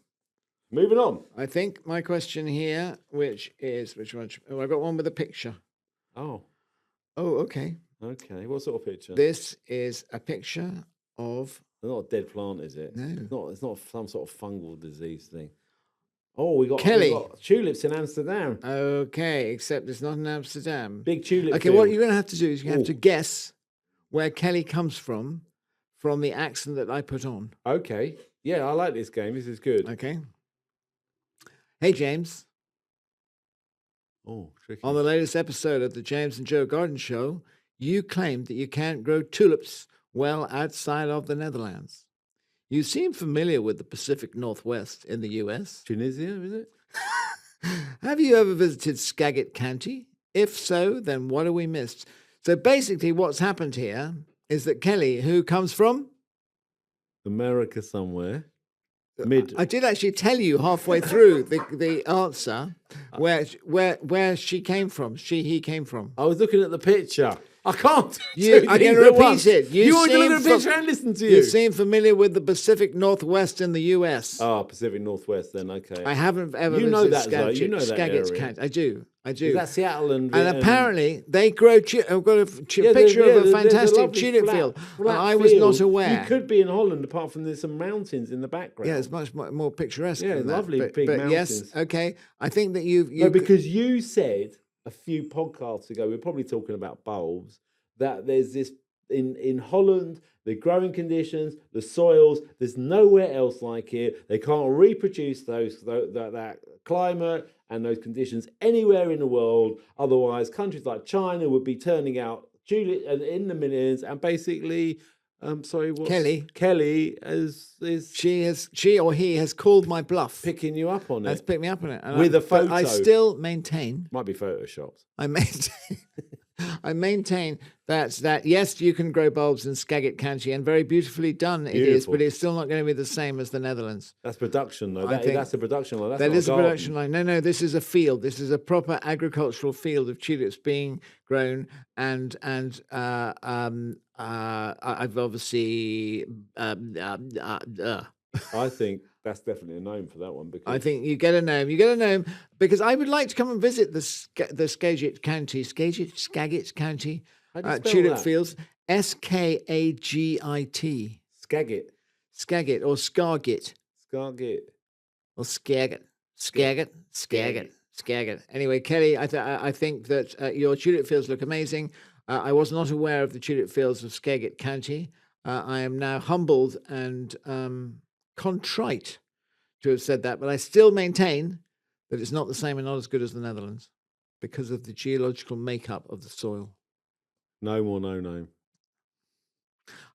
Moving on. I think my question here, which one? Oh, I got one with a picture. Oh, okay. Okay, what sort of picture? This is a picture of. It's not a dead plant, is it? No. It's not some sort of fungal disease thing. Oh, we got tulips in Amsterdam. Okay, except it's not in Amsterdam. Big tulip. Okay, field. what you're going to have to do is you have to guess where Kelly comes from the accent that I put on. Okay. Yeah, I like this game. This is good. Okay. Hey, James. Oh, tricky. On the latest episode of the James and Joe Garden Show, you claimed that you can't grow tulips well outside of the Netherlands. You seem familiar with the Pacific Northwest in the U.S. Tunisia, is it? Have you ever visited Skagit County? If so, then what have we missed? So basically what's happened here is that Kelly, who comes from? America somewhere. I did actually tell you halfway through the answer where she came from. He came from. I was looking at the picture. I can't. I'm going to repeat it. You want to look at the picture and listen to you. You seem familiar with the Pacific Northwest in the U.S. Oh, Pacific Northwest then, okay. I haven't ever visited Skagit. You know that Skagit County. I do. Is that Seattle and apparently they grow. I've got a picture of a fantastic tulip field. I was not aware. You could be in Holland, apart from there's some mountains in the background. Yeah, it's much more picturesque. Yeah, than lovely that. big mountains. Yes, okay. I think that you. No, because you said a few podcasts ago, we were probably talking about bulbs, that there's this in Holland, the growing conditions, the soils, there's nowhere else like it. They can't reproduce that climate and those conditions anywhere in the world. Otherwise, countries like China would be turning out tulips in the millions, and basically, Kelly she or he has called my bluff, picking you up on it. Has picked me up on it with a photo. I still maintain. Might be photoshopped. I maintain that yes, you can grow bulbs in Skagit County, and very beautifully done it is, but it's still not going to be the same as the Netherlands. That's production, though. That's a production line. That's that not is a a garden. production line. No, this is a field. This is a proper agricultural field of tulips being grown, and I've obviously. I think that's definitely a gnome for that one. Because I think you get a gnome. You get a gnome because I would like to come and visit the Skagit County tulip fields. Skagit. Skagit or Scargit. Or Skagit. Anyway, Kelly, I think that your tulip fields look amazing. I was not aware of the tulip fields of Skagit County. I am now humbled and contrite to have said that, but I still maintain that it's not the same and not as good as the Netherlands because of the geological makeup of the soil. Gnome or no gnome?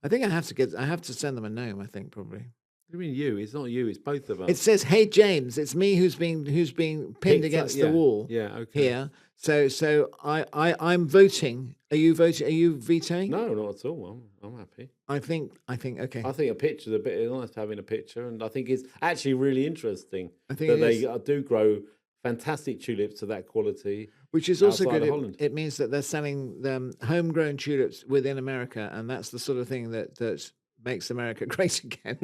I think I have to send them a gnome. I think probably. What do you mean you? It's not you. It's both of us. It says, "Hey James." It's me who's being pinned against the wall. Yeah. Okay. Here. So I'm voting. Are you voting? Are you vetoing? No, not at all. I'm happy. I think okay. I think a picture's a bit nice having a picture, and I think it's actually really interesting that they do grow fantastic tulips to that quality, which is also good. It means that they're selling them homegrown tulips within America, and that's the sort of thing that makes America great again.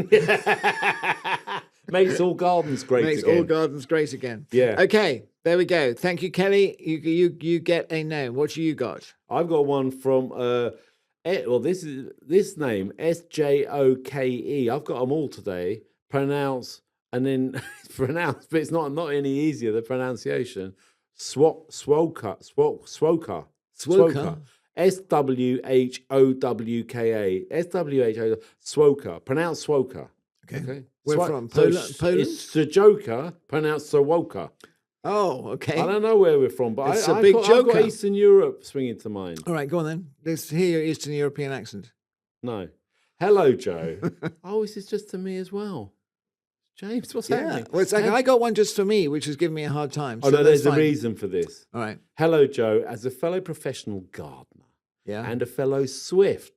Makes all gardens great again. Makes all gardens great again. Yeah. Okay, there we go. Thank you, Kelly. You get a gnome. What you got? I've got one from this name Sjoke. I've got them all today. Pronounce and then pronounce, but it's not any easier. The pronunciation. Swoka. Swowka. Swowka. Swoka. Pronounce Swoka. Okay. Where from? Poland? It's the Joker, pronounced Sawoka. Oh, okay. I don't know where we're from, but I've got Eastern Europe swinging to mind. All right, go on then. Let's hear your Eastern European accent. No. Hello, Joe. Oh, this is just to me as well. James, what's happening? Well, it's like I got one just for me, which is giving me a hard time. So no, there's a reason for this. All right. Hello, Joe. As a fellow professional gardener and a fellow Swift.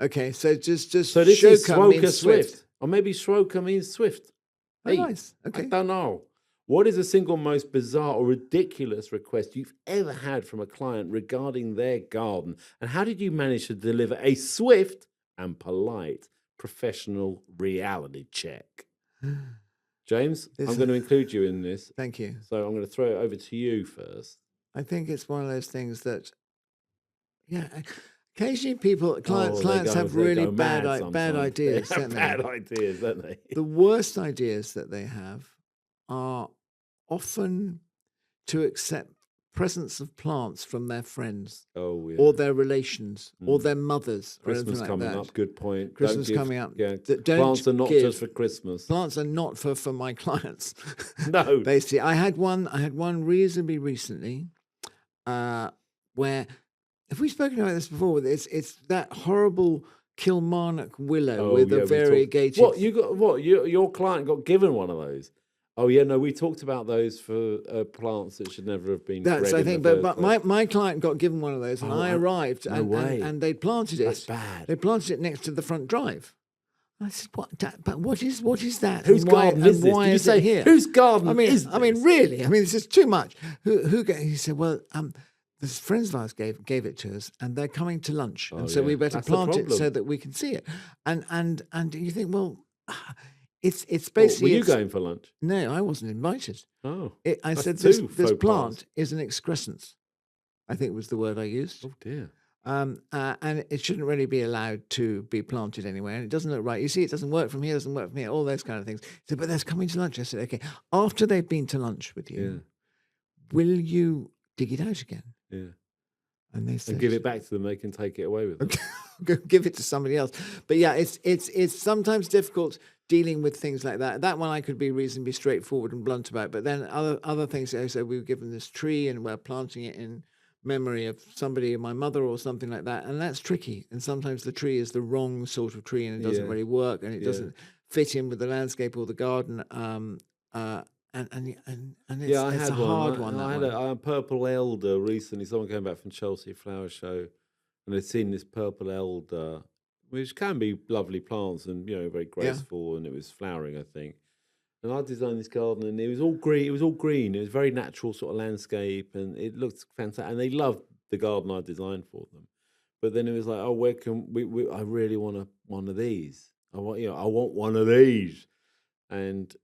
Okay, so just so this is Swoka Swift. Or maybe Swoka means Swift. Oh, nice. Okay. I don't know. What is the single most bizarre or ridiculous request you've ever had from a client regarding their garden? And how did you manage to deliver a swift and polite professional reality check? James, I'm going to include you in this. Thank you. So I'm going to throw it over to you first. I think it's one of those things that, occasionally clients have really bad ideas, don't they? Bad ideas, don't they? The worst ideas that they have are often to accept presents of plants from their friends or their relations or their mothers. Christmas or coming like that. Up, good point. Christmas coming up. Yeah. Plants are not just for Christmas. Plants are not for my clients. No. Basically, I had one reasonably recently where, have we spoken about this before? It's that horrible Kilmarnock willow with a variegated. What you got? What your client got given one of those? Oh yeah, no, we talked about those for plants that should never have been. That's I think, but my client got given one of those, and I arrived, and they planted it. That's bad. They planted it next to the front drive. I said, "What? But what is that? Whose garden is this? Why Did you is say it here? Whose garden is this? I mean, really? I mean, this is too much. Who? He said, well, this friends of ours gave it to us, and they're coming to lunch, and so we better plant it so that we can see it. And you think, well. It's basically. Were you going for lunch? No, I wasn't invited. Oh, I said this plant is an excrescence. I think was the word I used. Oh dear. And it shouldn't really be allowed to be planted anywhere. And it doesn't look right. You see, it doesn't work from here. Doesn't work from here. All those kind of things. He said, but they're coming to lunch. I said, okay. After they've been to lunch with you, will you dig it out again? Yeah. And they said, and give it back to them. They can take it away with them. Give it to somebody else. But yeah, it's sometimes difficult dealing with things like that. That one I could be reasonably straightforward and blunt about. But then other things, so we were given this tree and we're planting it in memory of somebody, my mother or something like that. And that's tricky. And sometimes the tree is the wrong sort of tree and it doesn't really work and it doesn't fit in with the landscape or the garden. it's, Yeah, I it's had a hard one. I That had one. a purple elder recently. Someone came back from Chelsea Flower Show, and they'd seen this purple elder, which can be lovely plants and very graceful, and it was flowering, I think. And I designed this garden, and it was all green. It was all green. It was very natural sort of landscape, and it looked fantastic. And they loved the garden I designed for them. But then it was like, oh, where can we I really want one of these. I want one of these. And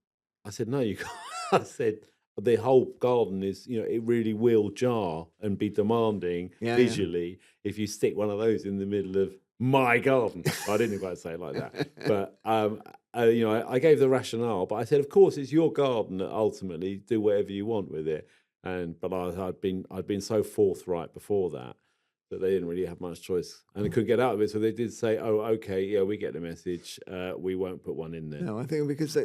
I said, no, you can't. I said, the whole garden is, it really will jar and be demanding visually if you stick one of those in the middle of my garden. I didn't quite say it like that. But, I gave the rationale. But I said, of course, it's your garden that ultimately do whatever you want with it. But I'd been so forthright before that they didn't really have much choice, and they couldn't get out of it. So they did say, "Oh, okay, yeah, we get the message. We won't put one in there." No, I think because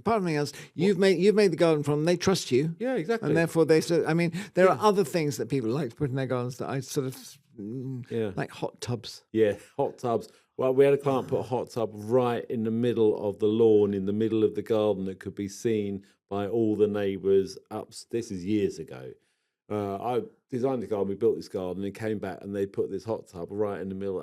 part of me else, you've made the garden from them. They trust you. Yeah, exactly. And therefore they sort. I mean, there are other things that people like to put in their gardens that I sort of like hot tubs. Yeah, hot tubs. Well, we had a client put a hot tub right in the middle of the lawn, in the middle of the garden, that could be seen by all the neighbours. This is years ago. I designed the garden, we built this garden, and came back and they put this hot tub right in the middle.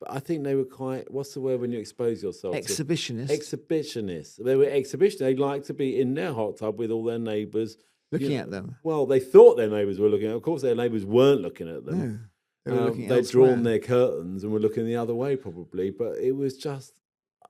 But I think they were quite, what's the word when you expose yourself? Exhibitionists. Exhibitionists. They were exhibitionists. They'd like to be in their hot tub with all their neighbours. Looking at them. Well, they thought their neighbours were looking at them. Of course, their neighbours weren't looking at them. No, they were looking they'd elsewhere. drawn their curtains and were looking the other way probably. But it was just,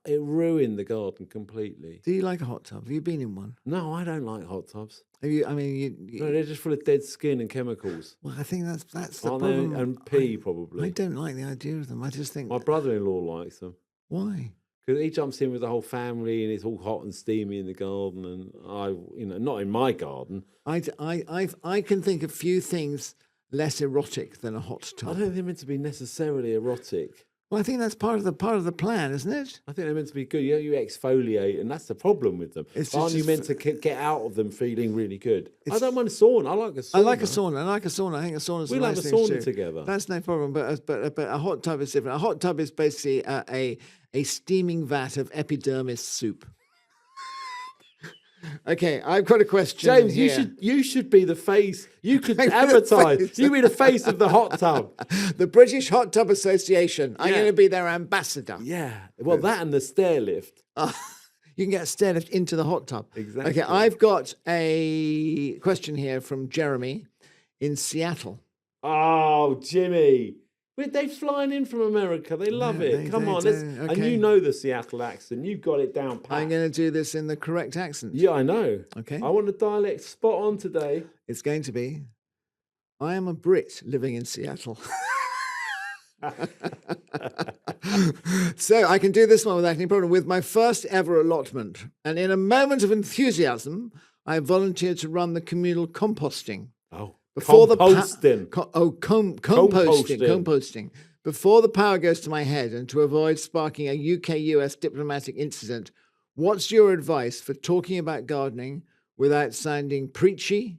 it ruined the garden completely. Do you like a hot tub? Have you been in one? No, I don't like hot tubs. Have you? I mean, no, they're just full of dead skin and chemicals. Well, I think that's the Aren't problem. they? And pee, probably. I don't like the idea of them. I just think My brother-in-law likes them. why? Because he jumps in with the whole family and it's all hot and steamy in the garden, and not in my garden. I can think of few things less erotic than a hot tub. I don't think they're meant to be necessarily erotic. Well, I think that's part of the plan, isn't it? I think they're meant to be good. You exfoliate, and that's the problem with them. Aren't you meant to get out of them feeling really good? I don't mind a sauna. I like a sauna. I like a sauna. I think a sauna is a nice thing to do. We'll have a sauna together. That's no problem. But a hot tub is different. A hot tub is basically a steaming vat of epidermis soup. Okay, I've got a question. James, here. you should be the face. You could advertise. You be the face of the hot tub. The British Hot Tub Association. I'm going to be their ambassador. Yeah. Well, that and the stair lift. You can get a stair lift into the hot tub. Exactly. Okay, I've got a question here from Jeremy in Seattle. Oh, Jimmy. They're flying in from America. They love it. Come on. Okay. And you know the Seattle accent. You've got it down pat. I'm going to do this in the correct accent. Yeah, I know. Okay. I want the dialect spot on today. It's going to be, I am a Brit living in Seattle. So I can do this one without any problem. With my first ever allotment, and in a moment of enthusiasm, I volunteered to run the communal composting. Oh. Before composting. Composting. Before the power goes to my head, and to avoid sparking a UK-US diplomatic incident, what's your advice for talking about gardening without sounding preachy,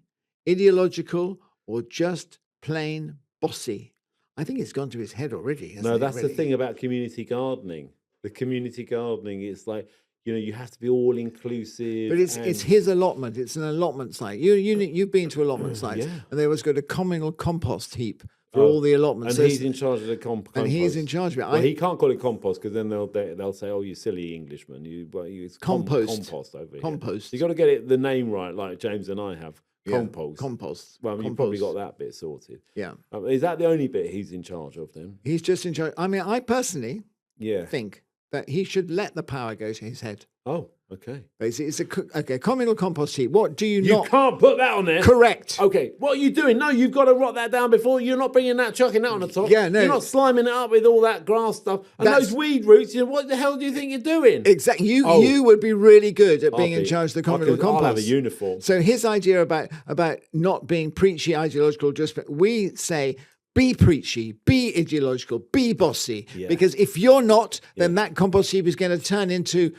ideological, or just plain bossy? I think it's gone to his head already, hasn't it? No, that's really? the thing about community gardening. The community gardening is like, you have to be all inclusive. But it's his allotment. It's an allotment site. You've been to allotment sites, and they always got a communal compost heap for all the allotments. And he's in charge of the compost. And he's in charge of it. Well, he can't call it compost because then they'll say, "Oh, you silly Englishman! It's compost. Compost over here. Compost. You got to get the name right, like James and I have. Compost. Compost. Well, I mean, you've probably got that bit sorted. Yeah. Is that the only bit he's in charge of then? He's just in charge. I mean, I personally think that he should let the power go to his head. Oh, okay. Basically, it's a communal compost heap. What do you not? You can't put that on there. Correct. Okay. What are you doing? No, you've got to rot that down before. You're not bringing that, chucking that on the top. Yeah, no. You're not sliming it up with all that grass stuff and those weed roots. What the hell do you think you're doing? Exactly. You would be really good at being in charge of the communal compost. I'll have a uniform. So his idea about not being preachy, ideological, we say, be preachy, be ideological, be bossy. Yeah. Because if you're not, then that compost heap is going to turn into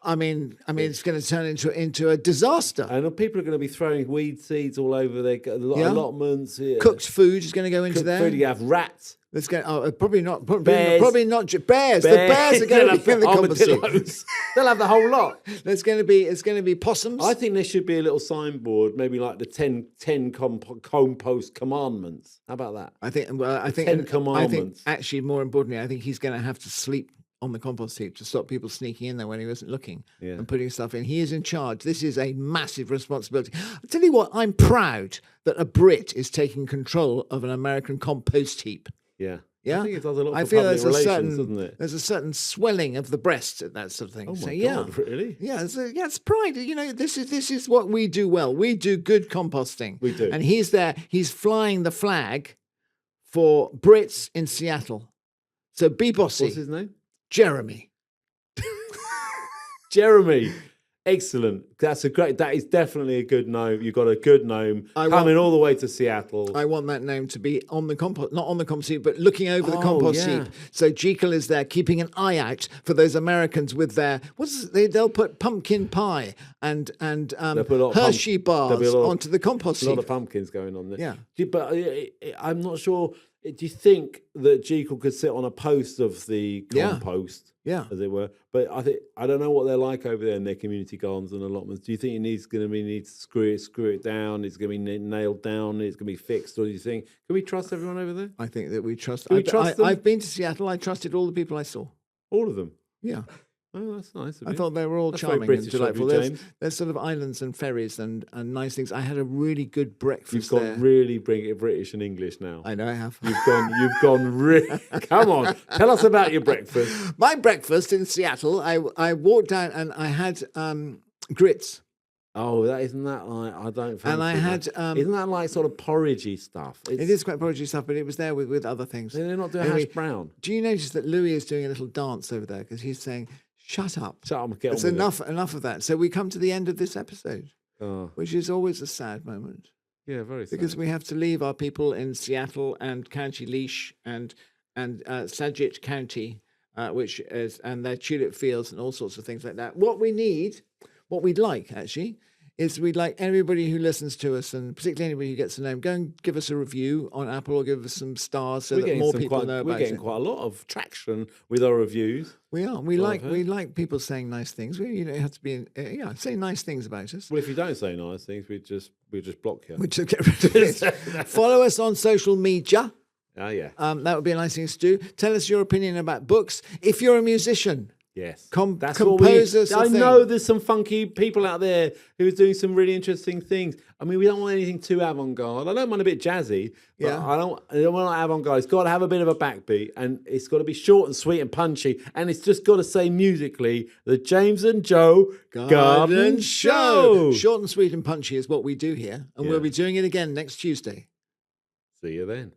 I mean, it's going to turn into a disaster. And people are going to be throwing weed seeds all over their allotments. Yeah. Cooked food is going to go into there. Food, you have rats. Let's go. Probably not. Probably not bears. Bears. The bears are going to be in the compost heap. They'll have the whole lot. It's going to be possums. I think there should be a little signboard, maybe like the 10 compost commandments. How about that? I think 10 commandments. Actually, more importantly, I think he's going to have to sleep on the compost heap to stop people sneaking in there when he wasn't looking and putting stuff in. He is in charge. This is a massive responsibility. I'll tell you what, I'm proud that a Brit is taking control of an American compost heap. Yeah. Yeah, I think it does a lot for feel public relations, doesn't it? There's a certain swelling of the breast at that sort of thing. Oh my God, really? Yeah, it's pride. You know, this is what we do well. We do good composting. We do. And he's there. He's flying the flag for Brits in Seattle. So be bossy. What's his name? Jeremy. Jeremy. Excellent. That is definitely a good gnome. You've got a good gnome coming all the way to Seattle. I want that gnome to be on the compost, not on the compost heap, but looking over the compost heap. So Jekyll is there keeping an eye out for those Americans with their, they'll put pumpkin pie and Hershey bars onto the compost heap. A lot of pumpkins going on there. Yeah. But I'm not sure. Do you think that Jekyll could sit on a post of the compost, as it were? But I don't know what they're like over there in their community gardens and allotments. Do you think it needs to screw it down? It's going to be nailed down. It's going to be fixed. Or do you think can we trust everyone over there? I think that we trust. Can we trust them? I've been to Seattle. I trusted all the people I saw. All of them. Yeah. Oh, that's nice. I thought they were all charming and delightful. There's sort of islands and ferries and nice things. I had a really good breakfast. You've gone really British and English now. I know I have. You've gone really. Come on, tell us about your breakfast. My breakfast in Seattle. I walked out and I had grits. Oh, isn't that like I don't. And I had. Isn't that like sort of porridgey stuff? It is quite porridgey stuff, but it was there with other things. They're not doing hash brown. Do you notice that Louis is doing a little dance over there because he's saying, "Shut up! Shut up! Get it's on enough of that." So we come to the end of this episode, which is always a sad moment. Yeah, very sad. Because we have to leave our people in Seattle and County Leash and Saggett County, and their tulip fields and all sorts of things like that. What we'd like actually, is we'd like everybody who listens to us, and particularly anybody who gets to know him, go and give us a review on Apple or give us some stars so that more people know about it. We're getting quite a lot of traction with our reviews. We are. We like people saying nice things. You don't have to be say nice things about us. Well, if you don't say nice things, we just block you. We just get rid of it. Follow us on social media. Oh yeah. That would be a nice thing to do. Tell us your opinion about books. If you're a musician. Yes, that's compose us. I know there's some funky people out there who are doing some really interesting things. I mean, we don't want anything too avant-garde. I don't mind a bit jazzy, but I don't want avant-garde. It's got to have a bit of a backbeat, and it's got to be short and sweet and punchy, and it's just got to say musically, the James and Joe Garden Show. Short and sweet and punchy is what we do here, and we'll be doing it again next Tuesday. See you then.